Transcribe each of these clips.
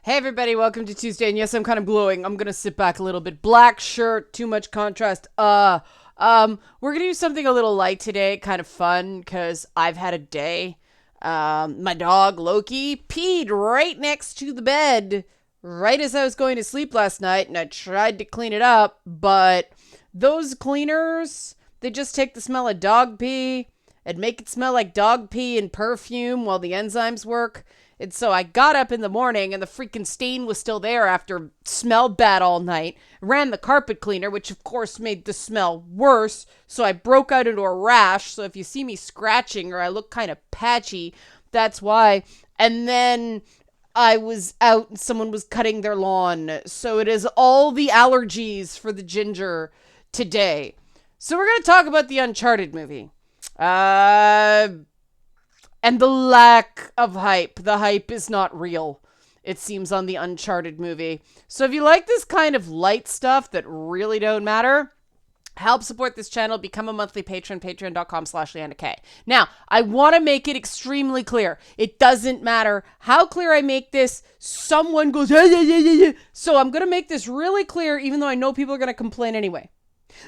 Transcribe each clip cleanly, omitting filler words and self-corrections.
Hey everybody, welcome to Tuesday, and yes, I'm kind of glowing. I'm gonna sit back a little bit. Black shirt, too much contrast. We're gonna do something a little light today, kind of fun, because I've had a day. My dog, Loki, peed right next to the bed, right as I was going to sleep last night, and I tried to clean it up, but those cleaners, they just take the smell of dog pee and make it smell like dog pee and perfume while the enzymes work. And so I got up in the morning and the freaking stain was still there after smelled bad all night. Ran the carpet cleaner, which of course made the smell worse. So I broke out into a rash. So if you see me scratching or I look kind of patchy, that's why. And then I was out and someone was cutting their lawn. So it is all the allergies for the ginger today. So we're going to talk about the Uncharted movie. And the lack of hype. The hype is not real, it seems, on the Uncharted movie. So if you like this kind of light stuff that really don't matter, help support this channel. Become a monthly patron, patreon.com/LeannaK. Now, I want to make it extremely clear. It doesn't matter how clear I make this. Someone goes, yeah, yeah, yeah, yeah, yeah. So I'm going to make this really clear, even though I know people are going to complain anyway.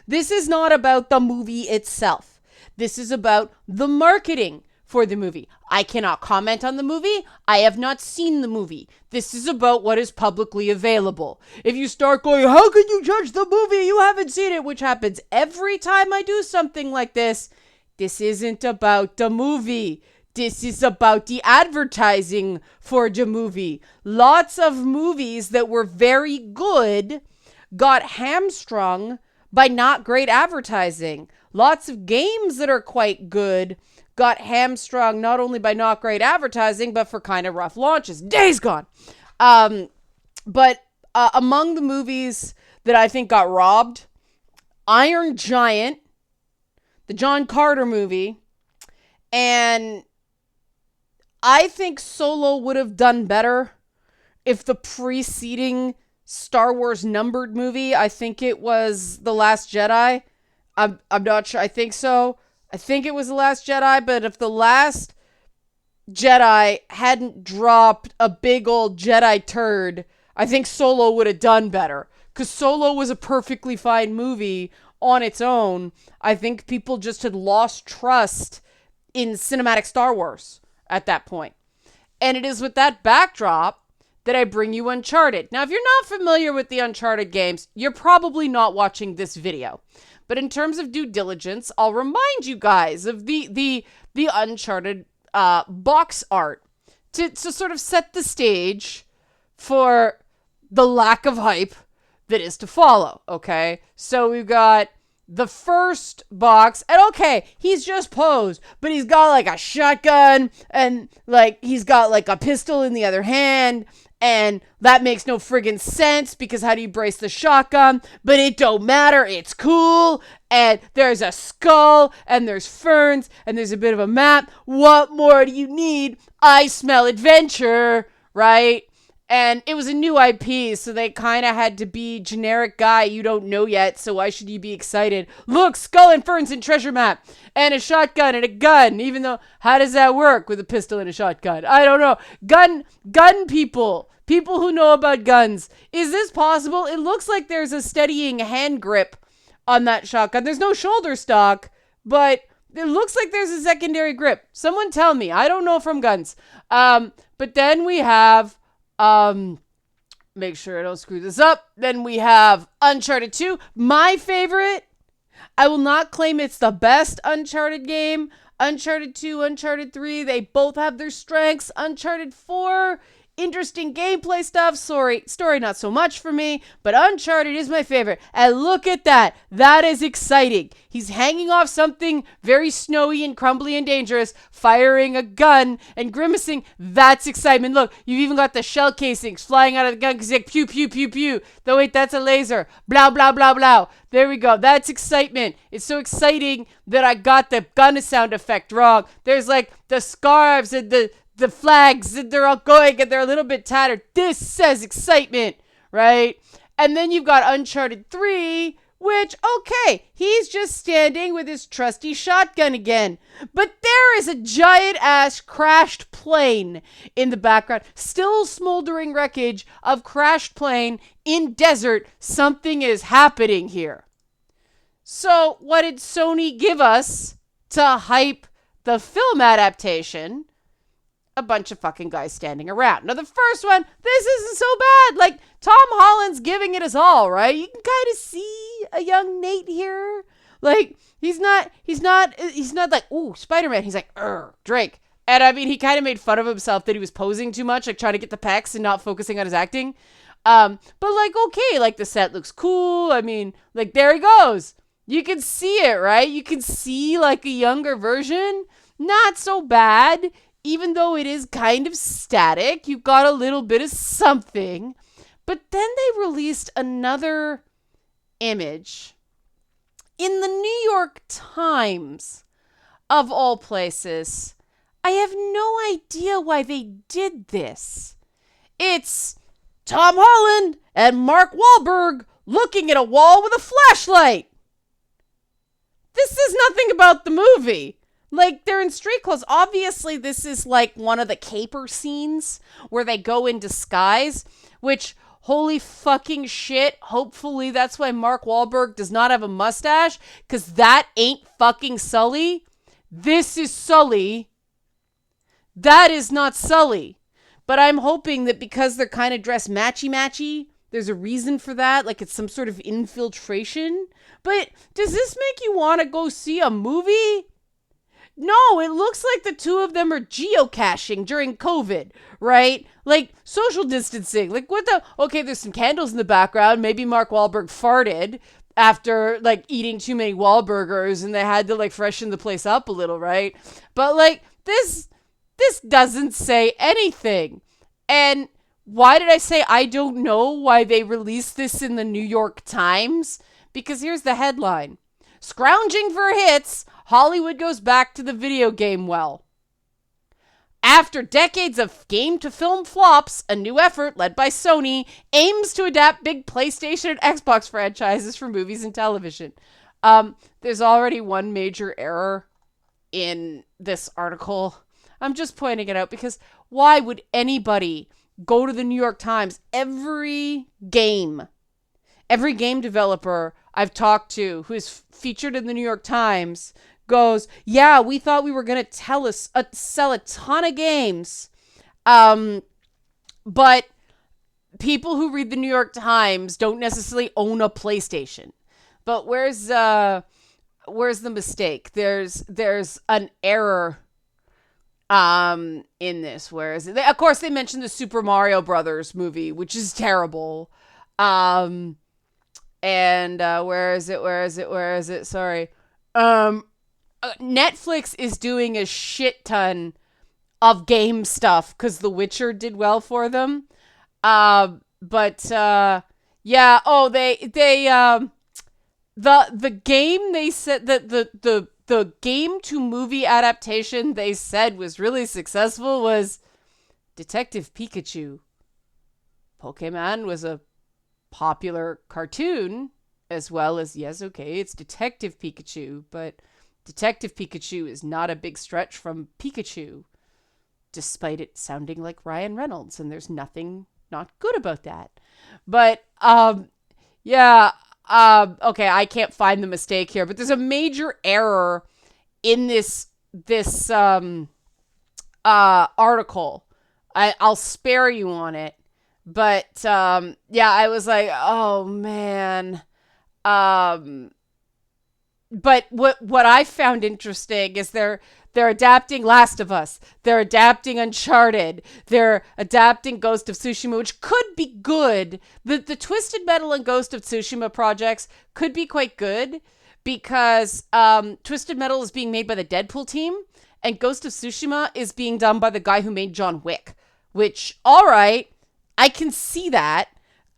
This is not about the movie itself. This is about the marketing for the movie. I cannot comment on the movie. I have not seen the movie. This is about what is publicly available. If you start going, how can you judge the movie? You haven't seen it, which happens every time I do something like this. This isn't about the movie. This is about the advertising for the movie. Lots of movies that were very good got hamstrung by not great advertising. Lots of games that are quite good got hamstrung not only by not great advertising, but for kind of rough launches. Days Gone. But among the movies that I think got robbed, Iron Giant, the John Carter movie, and I think Solo would have done better if the preceding Star Wars numbered movie, I think it was The Last Jedi. I'm not sure. I think so. I think it was The Last Jedi, but if The Last Jedi hadn't dropped a big old Jedi turd, I think Solo would have done better. Because Solo was a perfectly fine movie on its own. I think people just had lost trust in cinematic Star Wars at that point. And it is with that backdrop that I bring you Uncharted. Now, if you're not familiar with the Uncharted games, you're probably not watching this video. But in terms of due diligence, I'll remind you guys of the Uncharted box art to sort of set the stage for the lack of hype that is to follow, okay? So we've got the first box, and okay, he's just posed, but he's got like a shotgun, and like he's got like a pistol in the other hand, and that makes no friggin' sense, because how do you brace the shotgun? But it don't matter, it's cool, and there's a skull, and there's ferns, and there's a bit of a map. What more do you need? I smell adventure, right? And it was a new IP, so they kind of had to be generic guy you don't know yet, so why should you be excited? Look, skull and ferns and treasure map, and a shotgun and a gun, even though, how does that work with a pistol and a shotgun? I don't know. Gun people who know about guns. Is this possible? It looks like there's a steadying hand grip on that shotgun. There's no shoulder stock, but it looks like there's a secondary grip. Someone tell me. I don't know from guns. But then we have... make sure I don't screw this up. Then we have Uncharted 2, my favorite. I will not claim it's the best Uncharted game. Uncharted 2, Uncharted 3, they both have their strengths. Uncharted 4, interesting gameplay stuff. Story not so much for me, but Uncharted is my favorite. And look at that. That is exciting. He's hanging off something very snowy and crumbly and dangerous, firing a gun and grimacing. That's excitement. Look, you've even got the shell casings flying out of the gun because like pew, pew, pew, pew. No, wait, that's a laser. Blah, blah, blah, blah. There we go. That's excitement. It's so exciting that I got the gun sound effect wrong. There's like the scarves and the flags, and they're all going and they're a little bit tattered. This says excitement, right? And then you've got Uncharted 3, Which, okay, he's just standing with his trusty shotgun again. But there is a giant-ass crashed plane in the background. Still smoldering wreckage of crashed plane in desert. Something is happening here. So, what did Sony give us to hype the film adaptation? A bunch of fucking guys standing around. Now, the first one, this isn't so bad. Like, Tom Holland's giving it his all, right? You can kind of see a young Nate here. Like, he's not like, ooh, Spider-Man. He's like, Drake. And I mean, he kind of made fun of himself that he was posing too much, like trying to get the pecs and not focusing on his acting. But like, okay, like the set looks cool. I mean, like, there he goes. You can see it, right? You can see like a younger version. Not so bad. Even though it is kind of static, you got a little bit of something. But then they released another image in the New York Times, of all places. I have no idea why they did this. It's Tom Holland and Mark Wahlberg looking at a wall with a flashlight. This is nothing about the movie. Like, they're in street clothes. Obviously, this is like one of the caper scenes where they go in disguise, which, holy fucking shit, hopefully that's why Mark Wahlberg does not have a mustache, because that ain't fucking Sully. This is Sully. That is not Sully. But I'm hoping that because they're kind of dressed matchy-matchy, there's a reason for that, like it's some sort of infiltration. But does this make you want to go see a movie? No, it looks like the two of them are geocaching during COVID, right? Like, social distancing. Like, what the... Okay, there's some candles in the background. Maybe Mark Wahlberg farted after, like, eating too many Wahlburgers and they had to, like, freshen the place up a little, right? But, like, this doesn't say anything. And why did I say I don't know why they released this in the New York Times? Because here's the headline. Scrounging for hits, Hollywood goes back to the video game well. After decades of game-to-film flops, a new effort led by Sony aims to adapt big PlayStation and Xbox franchises for movies and television. There's already one major error in this article. I'm just pointing it out because why would anybody go to the New York Times? Every game developer I've talked to who is featured in the New York Times goes, yeah, we thought we were going to sell a ton of games. But people who read the New York Times don't necessarily own a PlayStation. But where's the mistake? There's an error in this. Where is it? Of course, they mentioned the Super Mario Brothers movie, which is terrible. And where is it? Sorry. Netflix is doing a shit ton of game stuff because The Witcher did well for them. Yeah. Oh, the game they said that the game to movie adaptation they said was really successful was Detective Pikachu. Pokemon was a popular cartoon as well as, yes, okay, it's Detective Pikachu, but Detective Pikachu is not a big stretch from Pikachu, despite it sounding like Ryan Reynolds, and there's nothing not good about that. But, yeah, okay, I can't find the mistake here, but there's a major error in this article. I'll spare you on it. But, yeah, I was like, oh, man. But what I found interesting is they're adapting Last of Us. They're adapting Uncharted. They're adapting Ghost of Tsushima, which could be good. The Twisted Metal and Ghost of Tsushima projects could be quite good because Twisted Metal is being made by the Deadpool team and Ghost of Tsushima is being done by the guy who made John Wick, which, all right, I can see that.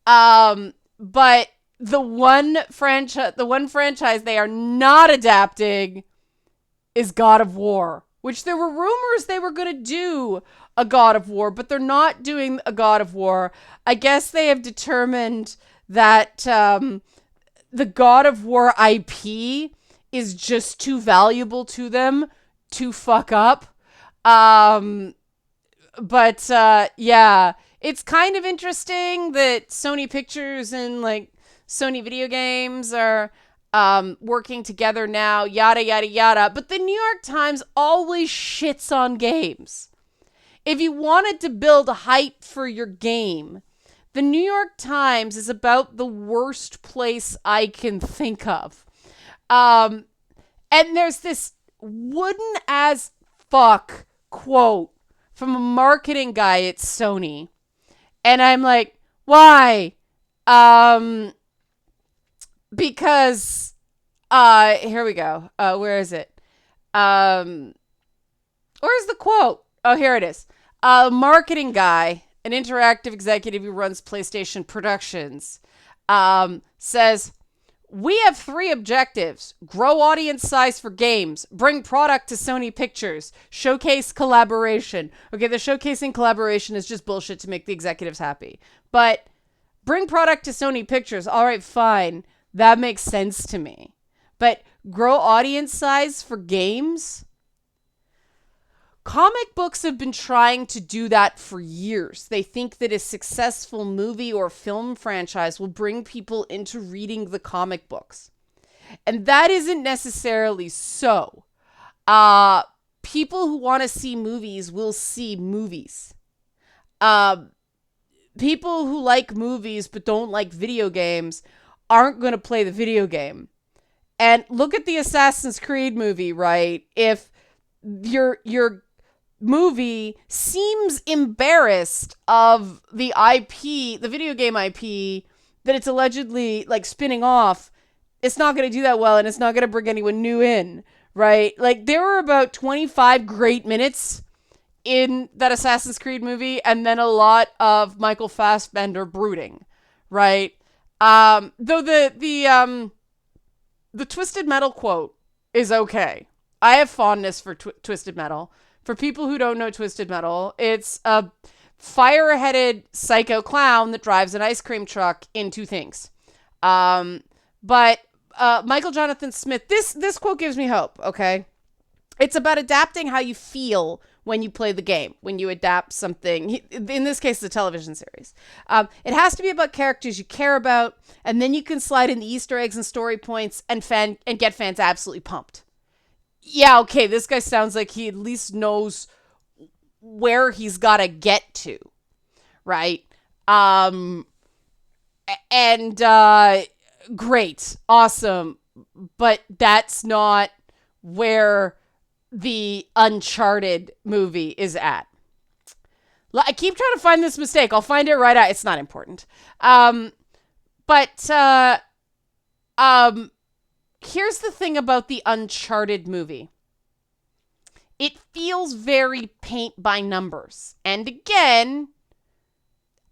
But the one franchise they are not adapting is God of War, which there were rumors they were going to do a God of War, but they're not doing a God of War. I guess they have determined that the God of War IP is just too valuable to them to fuck up. But yeah, it's kind of interesting that Sony Pictures and like Sony Video Games are working together now, yada, yada, yada. But the New York Times always shits on games. If you wanted to build a hype for your game, the New York Times is about the worst place I can think of. And there's this wooden as fuck quote from a marketing guy at Sony. And I'm like, why? Because, here we go. Where is it? Where's the quote? Oh, here it is. A marketing guy, an interactive executive who runs PlayStation Productions, says, we have 3 objectives: grow audience size for games, bring product to Sony Pictures, showcase collaboration. Okay, the showcasing collaboration is just bullshit to make the executives happy. But bring product to Sony Pictures. All right, fine. That makes sense to me. But grow audience size for games? Comic books have been trying to do that for years. They think that a successful movie or film franchise will bring people into reading the comic books. And that isn't necessarily so. People who want to see movies will see movies. People who like movies but don't like video games aren't going to play the video game. And look at the Assassin's Creed movie, right? If your movie seems embarrassed of the IP, the video game IP that it's allegedly like spinning off, it's not going to do that well, and it's not going to bring anyone new in, right? Like, there were about 25 great minutes in that Assassin's Creed movie, and then a lot of Michael Fassbender brooding, right? Though the Twisted Metal quote is okay. I have fondness for Twisted Metal. For people who don't know Twisted Metal, it's a fire-headed psycho clown that drives an ice cream truck into things. But Michael Jonathan Smith, this quote gives me hope, okay? It's about adapting how you feel when you play the game, when you adapt something. In this case, the television series. It has to be about characters you care about, and then you can slide in the Easter eggs and story points and get fans absolutely pumped. Yeah, okay, this guy sounds like he at least knows where he's got to get to, right? Great, awesome, but that's not where the Uncharted movie is at. I keep trying to find this mistake. I'll find it right out. It's not important. Here's the thing about the Uncharted movie. It feels very paint by numbers. And again,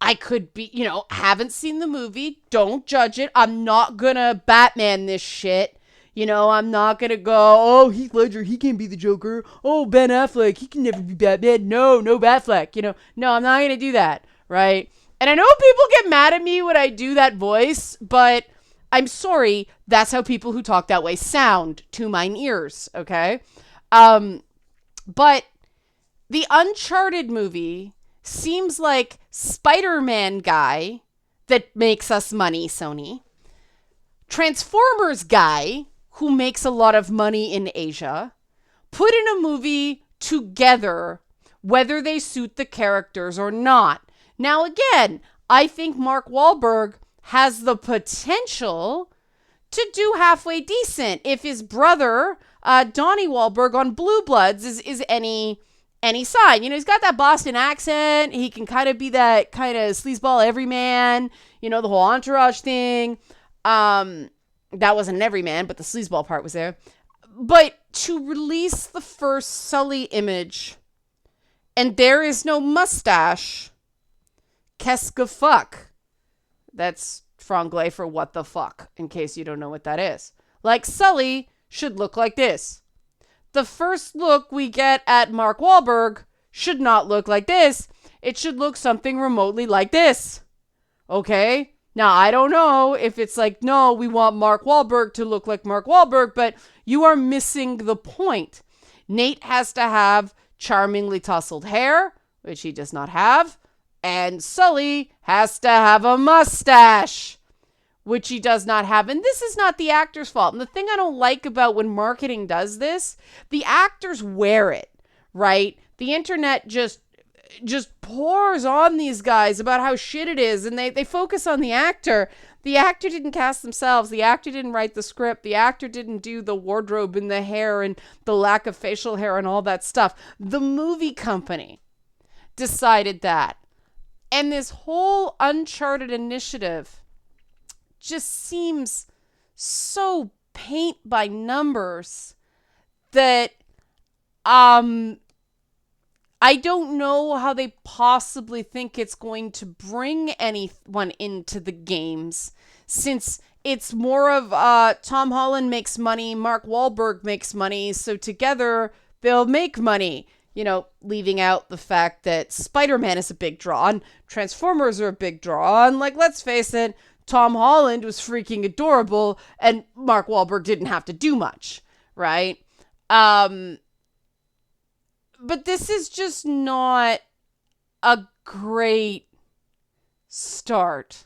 I could be, haven't seen the movie. Don't judge it. I'm not gonna Batman this shit. I'm not gonna go, oh, Heath Ledger, he can't be the Joker. Oh, Ben Affleck, he can never be Batman. No Batfleck. No, I'm not gonna do that, right? And I know people get mad at me when I do that voice, but I'm sorry, that's how people who talk that way sound to mine ears, okay? But the Uncharted movie seems like Spider-Man guy that makes us money, Sony. Transformers guy who makes a lot of money in Asia. Put in a movie together, whether they suit the characters or not. Now, again, I think Mark Wahlberg has the potential to do halfway decent if his brother, Donnie Wahlberg on Blue Bloods is any sign. He's got that Boston accent. He can kind of be that kind of sleazeball everyman, the whole entourage thing. That wasn't an everyman, but the sleazeball part was there. But to release the first Sully image and there is no mustache, qu'est-ce que fuck? That's franglais for what the fuck, in case you don't know what that is. Like, Sully should look like this. The first look we get at Mark Wahlberg should not look like this. It should look something remotely like this. Okay? Now, I don't know if it's like, no, we want Mark Wahlberg to look like Mark Wahlberg, but you are missing the point. Nate has to have charmingly tousled hair, which he does not have, and Sully has to have a mustache, which he does not have. And this is not the actor's fault. And the thing I don't like about when marketing does this, the actors wear it, right? The internet just pours on these guys about how shit it is, and they focus on the actor. The actor didn't cast themselves. The actor didn't write the script. The actor didn't do the wardrobe and the hair and the lack of facial hair and all that stuff. The movie company decided that. And this whole Uncharted initiative just seems so paint by numbers that I don't know how they possibly think it's going to bring anyone into the games, since it's more of Tom Holland makes money, Mark Wahlberg makes money, so together they'll make money. You know, leaving out the fact that Spider-Man is a big draw and Transformers are a big draw. And like, let's face it, Tom Holland was freaking adorable and Mark Wahlberg didn't have to do much, right? But this is just not a great start.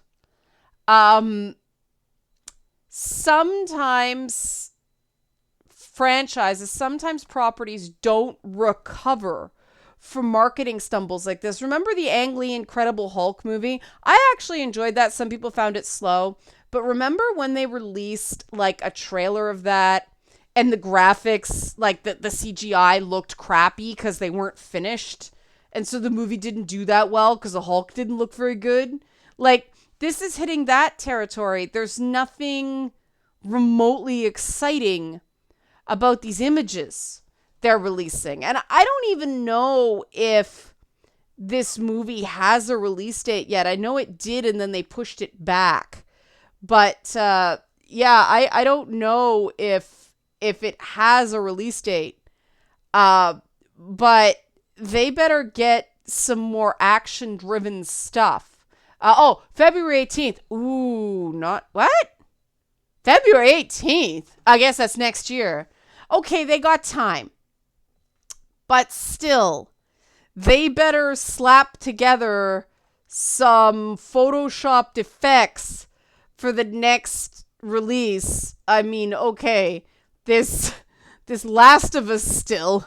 Sometimes properties don't recover from marketing stumbles like this. Remember the Ang Lee Incredible Hulk movie? I actually enjoyed that. Some people found it slow. But remember when they released like a trailer of that and the graphics, like the CGI looked crappy because they weren't finished? And so the movie didn't do that well because the Hulk didn't look very good. Like, this is hitting that territory. There's nothing remotely exciting about these images they're releasing. And I don't even know if this movie has a release date yet. I know it did, and then they pushed it back. But I don't know if it has a release date. But they better get some more action-driven stuff. February 18th. Ooh, not... What? February 18th? I guess that's next year. Okay, they got time. But still, they better slap together some photoshopped effects for the next release. I mean, okay, this Last of Us still.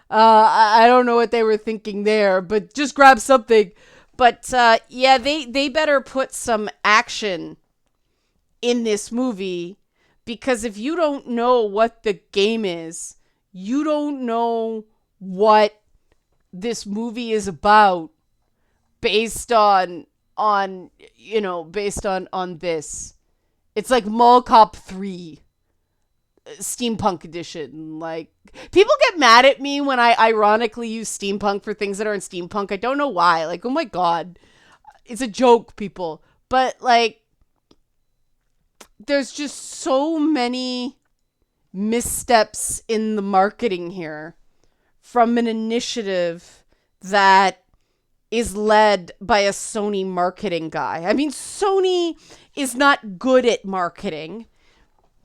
I don't know what they were thinking there, but just grab something. But they better put some action in this movie, because if you don't know what the game is, you don't know what this movie is about based on this. It's like Mall Cop 3 Steampunk Edition. Like, people get mad at me when I ironically use steampunk for things that are in steampunk. I don't know why. Like, oh my god. It's a joke, people. But like, there's just so many missteps in the marketing here from an initiative that is led by a Sony marketing guy. I mean, Sony is not good at marketing.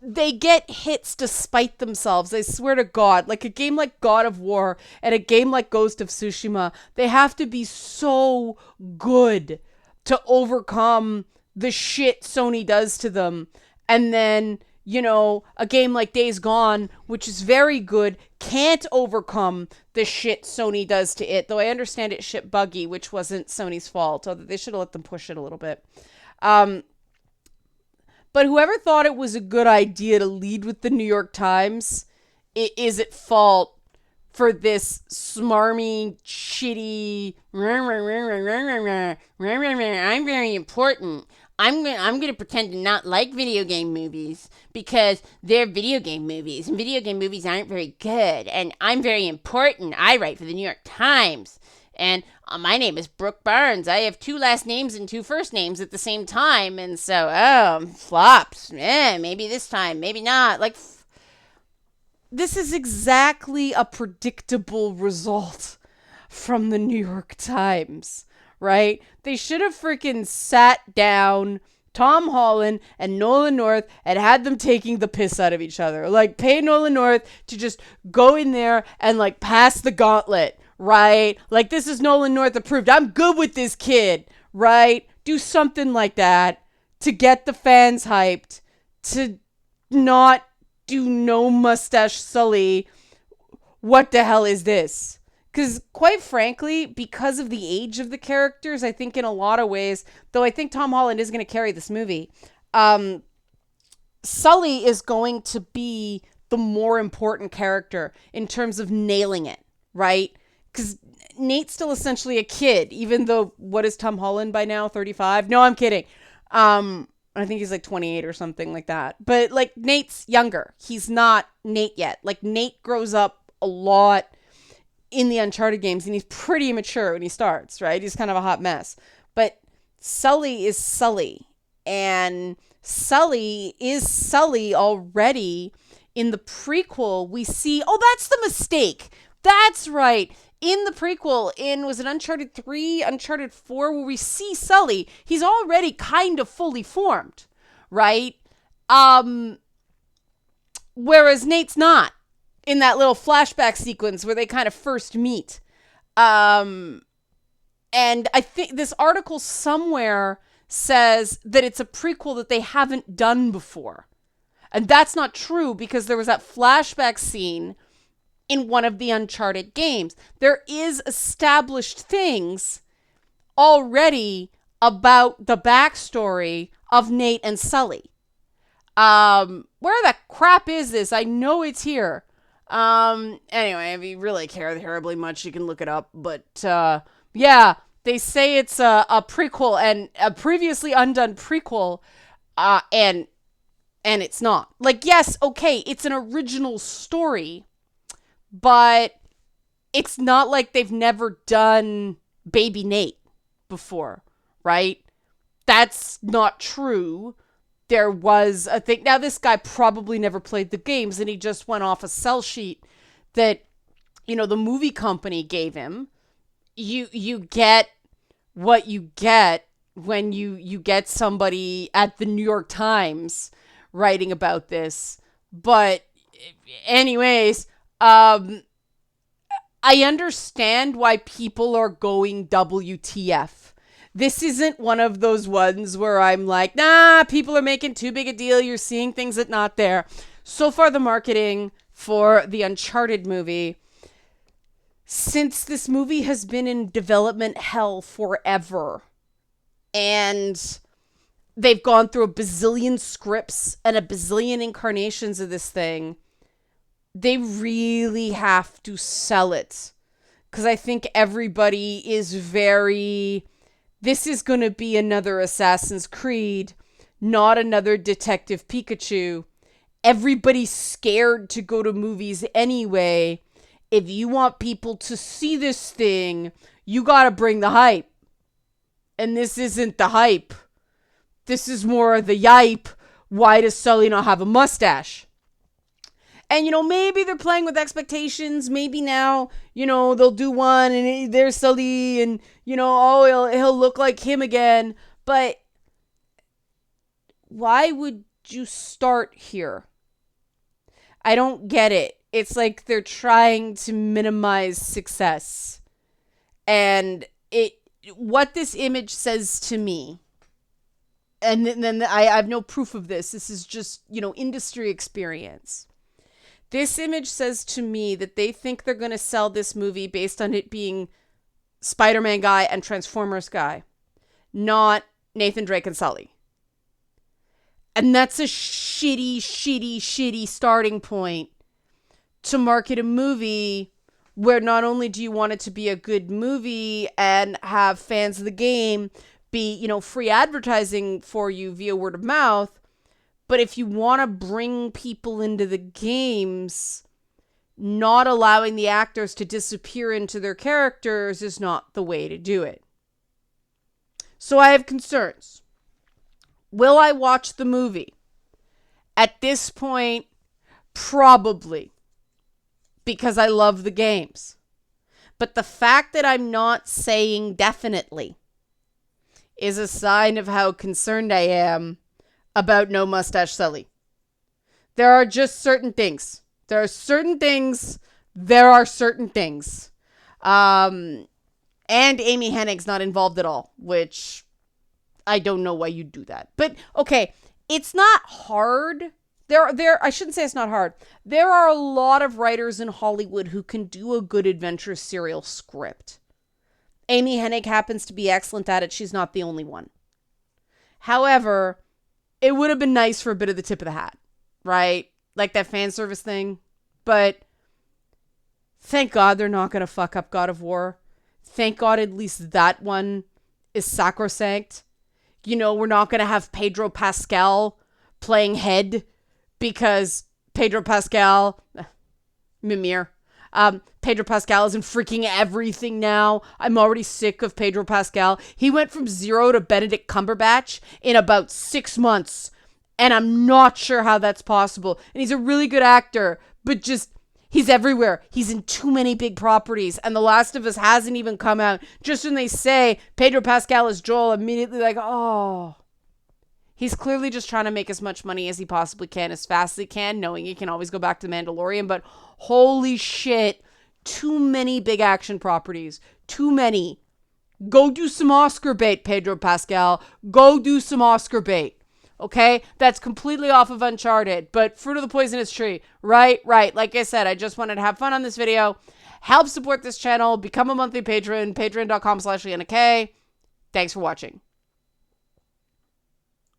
They get hits despite themselves. I swear to God, like a game like God of War and a game like Ghost of Tsushima, they have to be so good to overcome the shit Sony does to them. And then, a game like Days Gone, which is very good, can't overcome the shit Sony does to it. Though I understand it shipped buggy, which wasn't Sony's fault. Although they should have let them push it a little bit. But whoever thought it was a good idea to lead with the New York Times is at fault for this smarmy, shitty, I'm very important. I'm gonna pretend to not like video game movies because they're video game movies, and video game movies aren't very good, and I'm very important. I write for the New York Times, and my name is Brooke Barnes. I have 2 last names and 2 first names at the same time, and so, flops. Maybe this time, maybe not. Like, this is exactly a predictable result from the New York Times. Right? They should have freaking sat down, Tom Holland and Nolan North and had them taking the piss out of each other. Like, pay Nolan North to just go in there and, like, pass the gauntlet, right? Like, this is Nolan North approved. I'm good with this kid, right? Do something like that to get the fans hyped, to not do no mustache Sully. What the hell is this? Because quite frankly, because of the age of the characters, I think in a lot of ways, though I think Tom Holland is going to carry this movie, Sully is going to be the more important character in terms of nailing it, right? Because Nate's still essentially a kid, even though, what is Tom Holland by now? 35? No, I'm kidding. I think he's like 28 or something like that. But like, Nate's younger. He's not Nate yet. Like, Nate grows up a lot in the Uncharted games, and he's pretty immature when he starts, right? He's kind of a hot mess. But Sully is Sully. And Sully is Sully already. In the prequel, we see... Oh, that's the mistake. That's right. In the prequel, was it Uncharted 3, Uncharted 4, where we see Sully, he's already kind of fully formed, right? Whereas Nate's not. In that little flashback sequence where they kind of first meet. And I think this article somewhere says that it's a prequel that they haven't done before. And that's not true, because there was that flashback scene in one of the Uncharted games. There is established things already about the backstory of Nate and Sully. Where the crap is this? I know it's here. Anyway, if you really care terribly much, you can look it up. But, yeah, they say it's a prequel, and a previously undone prequel, and it's not. Like, yes, okay, it's an original story, but it's not like they've never done Baby Nate before, right? That's not true. There was a thing. Now, this guy probably never played the games, and he just went off a sell sheet that, the movie company gave him. You get what you get when you get somebody at the New York Times writing about this. But anyways, I understand why people are going WTF. This isn't one of those ones where I'm like, nah, people are making too big a deal. You're seeing things that not there. So far, the marketing for the Uncharted movie, since this movie has been in development hell forever, and they've gone through a bazillion scripts and a bazillion incarnations of this thing, they really have to sell it. Because I think everybody is very... This is going to be another Assassin's Creed, not another Detective Pikachu. Everybody's scared to go to movies anyway. If you want people to see this thing, you got to bring the hype. And this isn't the hype. This is more of the yipe. Why does Sully not have a mustache? And, maybe they're playing with expectations. Maybe now, they'll do one and there's Sully and, he'll look like him again. But why would you start here? I don't get it. It's like they're trying to minimize success. And what this image says to me, and then I have no proof of this. This is just, industry experience. This image says to me that they think they're going to sell this movie based on it being Spider-Man guy and Transformers guy, not Nathan Drake and Sully. And that's a shitty starting point to market a movie where not only do you want it to be a good movie and have fans of the game be, free advertising for you via word of mouth, but if you want to bring people into the games, not allowing the actors to disappear into their characters is not the way to do it. So I have concerns. Will I watch the movie? At this point, probably. Because I love the games. But the fact that I'm not saying definitely is a sign of how concerned I am about No Mustache Sully. There are just certain things. There are certain things. There are certain things. And Amy Hennig's not involved at all, which I don't know why you do that. But okay, it's not hard. I shouldn't say it's not hard. There are a lot of writers in Hollywood who can do a good adventure serial script. Amy Hennig happens to be excellent at it. She's not the only one. However, it would have been nice for a bit of the tip of the hat, right? Like that fan service thing. But thank God they're not going to fuck up God of War. Thank God at least that one is sacrosanct. You know, we're not going to have Pedro Pascal playing head because Pedro Pascal, Mimir, Pedro Pascal is in freaking everything now. I'm already sick of Pedro Pascal. He went from 0 to Benedict Cumberbatch in about 6 months. And I'm not sure how that's possible. And he's a really good actor, but just, he's everywhere. He's in too many big properties. And The Last of Us hasn't even come out. Just when they say Pedro Pascal is Joel, immediately like, oh. He's clearly just trying to make as much money as he possibly can, as fast as he can, knowing he can always go back to The Mandalorian. But holy shit, too many big action properties. Too many. Go do some Oscar bait, Pedro Pascal. Go do some Oscar bait. Okay? That's completely off of Uncharted. But Fruit of the Poisonous Tree. Right. Like I said, I just wanted to have fun on this video. Help support this channel. Become a monthly patron. Patreon.com/LeannaK. Thanks for watching.